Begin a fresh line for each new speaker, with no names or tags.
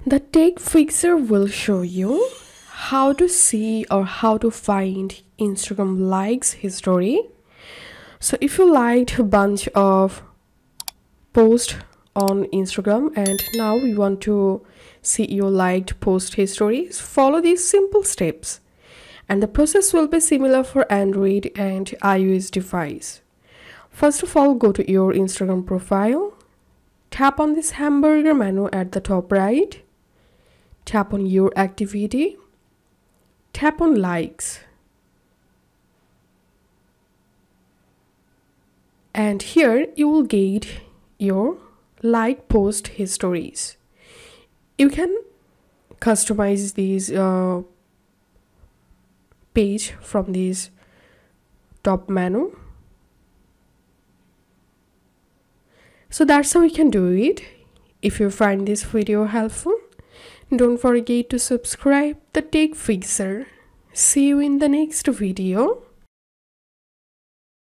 The Tech Fixr will show you how to see or how to find Instagram likes history. So if you liked a bunch of posts on Instagram and now we want to see your liked post histories, follow these simple steps. And the process will be similar for Android and iOS device. First of all, go to your Instagram profile. Tap on this hamburger menu at the top right. Tap on your activity. Tap on likes. And here you will get your like post histories. You can customize these page from this top menu. So that's how we can do it. If you find this video helpful, don't forget to subscribe the Tech Fixr. See you in the next video.